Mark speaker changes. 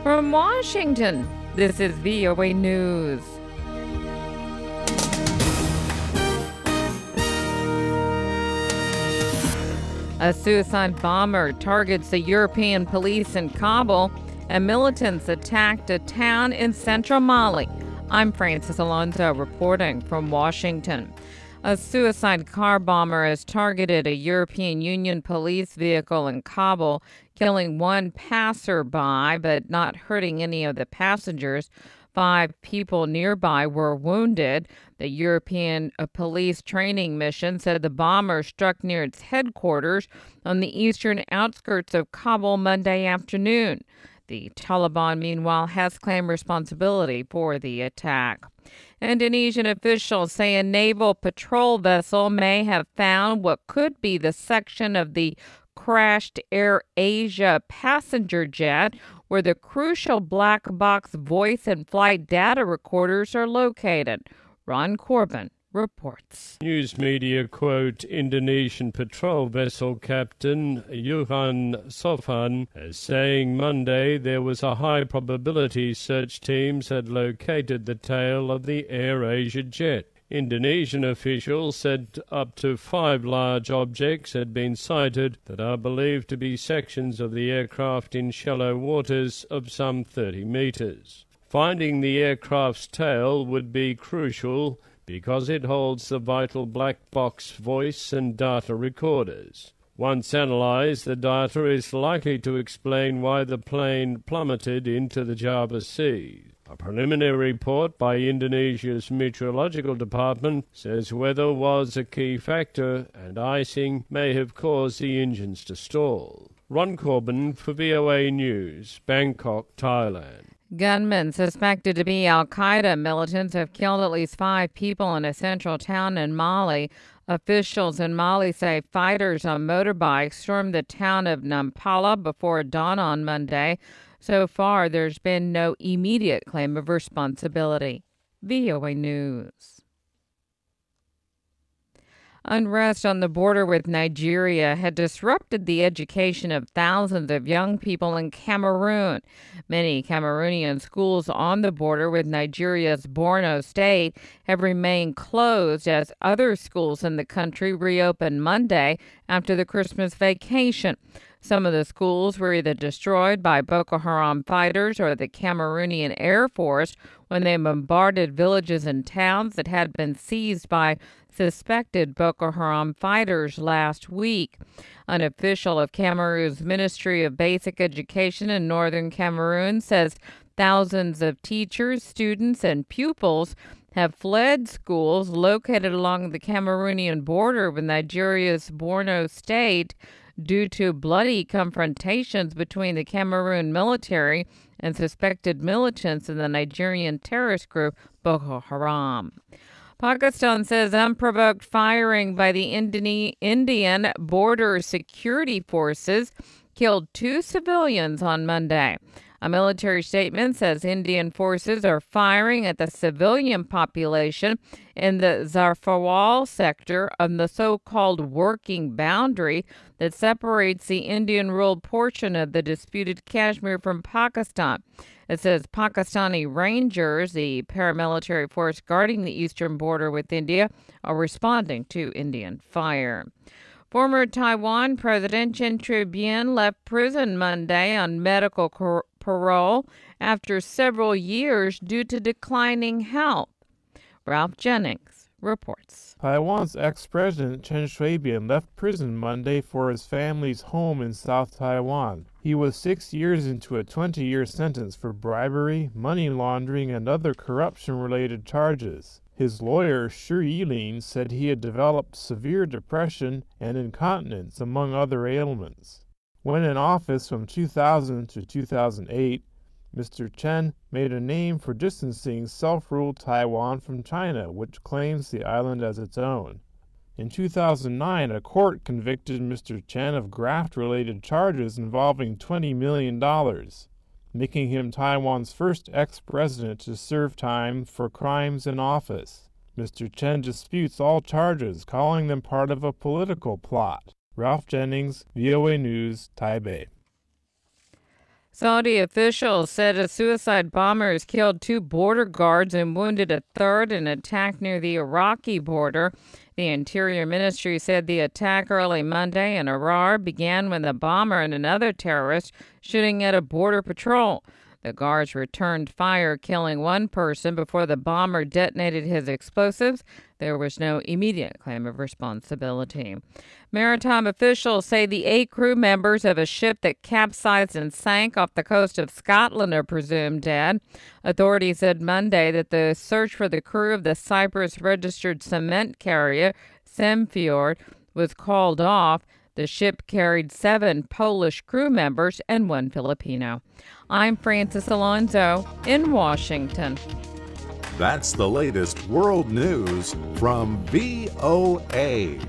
Speaker 1: From Washington, this is VOA News. A suicide bomber targets the European police in Kabul, and militants attacked a town in central Mali. I'm Francis Alonzo reporting from Washington. A suicide car bomber has targeted a European Union police vehicle in Kabul, killing one passerby but not hurting any of the passengers. 5 people nearby were wounded. The European police training mission said the bomber struck near its headquarters on the eastern outskirts of Kabul Monday afternoon. The Taliban, meanwhile, has claimed responsibility for the attack. Indonesian officials say a naval patrol vessel may have found what could be the section of the crashed AirAsia passenger jet where the crucial black box voice and flight data recorders are located. Ron Corben reports.
Speaker 2: News media quote Indonesian patrol vessel Captain Yayan Sofyan as saying Monday there was a high probability search teams had located the tail of the AirAsia jet. Indonesian officials said up to 5 large objects had been sighted that are believed to be sections of the aircraft in shallow waters of some 30 meters. Finding the aircraft's tail would be crucial because it holds the vital black box voice and data recorders. Once analyzed, the data is likely to explain why the plane plummeted into the Java Sea. A preliminary report by Indonesia's meteorological department says weather was a key factor and icing may have caused the engines to stall. Ron Corben for VOA News, Bangkok, Thailand.
Speaker 1: Gunmen suspected to be al-Qaeda militants have killed at least 5 people in a central town in Mali. Officials in Mali say fighters on motorbikes stormed the town of Nampala before dawn on Monday. So far, there's been no immediate claim of responsibility. VOA News. Unrest on the border with Nigeria had disrupted the education of thousands of young people in Cameroon. Many Cameroonian schools on the border with Nigeria's Borno state have remained closed as other schools in the country reopened Monday after the Christmas vacation. Some of the schools were either destroyed by Boko Haram fighters or the Cameroonian Air Force when they bombarded villages and towns that had been seized by suspected Boko Haram fighters last week. An official of Cameroon's Ministry of Basic Education in northern Cameroon says thousands of teachers, students, and pupils have fled schools located along the Cameroonian border with Nigeria's Borno state due to bloody confrontations between the Cameroon military and suspected militants in the Nigerian terrorist group Boko Haram. Pakistan says unprovoked firing by the Indian border security forces killed 2 civilians on Monday. A military statement says Indian forces are firing at the civilian population in the Zarfawal sector of the so-called working boundary that separates the Indian-ruled portion of the disputed Kashmir from Pakistan. It says Pakistani Rangers, the paramilitary force guarding the eastern border with India, are responding to Indian fire. Former Taiwan President Chen Shui-bian left prison Monday on medical parole after several years due to declining health. Ralph Jennings reports.
Speaker 3: Taiwan's ex-president Chen Shui-bian left prison Monday for his family's home in South Taiwan. He was 6 years into a 20-year sentence for bribery, money laundering, and other corruption-related charges. His lawyer, Shi Yilin, said he had developed severe depression and incontinence, among other ailments. When in office from 2000 to 2008, Mr. Chen made a name for distancing self-ruled Taiwan from China, which claims the island as its own. In 2009, a court convicted Mr. Chen of graft-related charges involving $20 million, making him Taiwan's first ex-president to serve time for crimes in office. Mr. Chen disputes all charges, calling them part of a political plot. Ralph Jennings, VOA News, Taipei.
Speaker 1: Saudi officials said a suicide bomber has killed 2 border guards and wounded a third in an attack near the Iraqi border. The Interior Ministry said the attack early Monday in Arar began when the bomber and another terrorist shooting at a border patrol. The guards returned fire, killing 1 person before the bomber detonated his explosives. There was no immediate claim of responsibility. Maritime officials say the 8 crew members of a ship that capsized and sank off the coast of Scotland are presumed dead. Authorities said Monday that the search for the crew of the Cyprus-registered cement carrier Semfjord was called off. The ship carried 7 Polish crew members and 1 Filipino. I'm Francis Alonzo in Washington.
Speaker 4: That's the latest world news from VOA.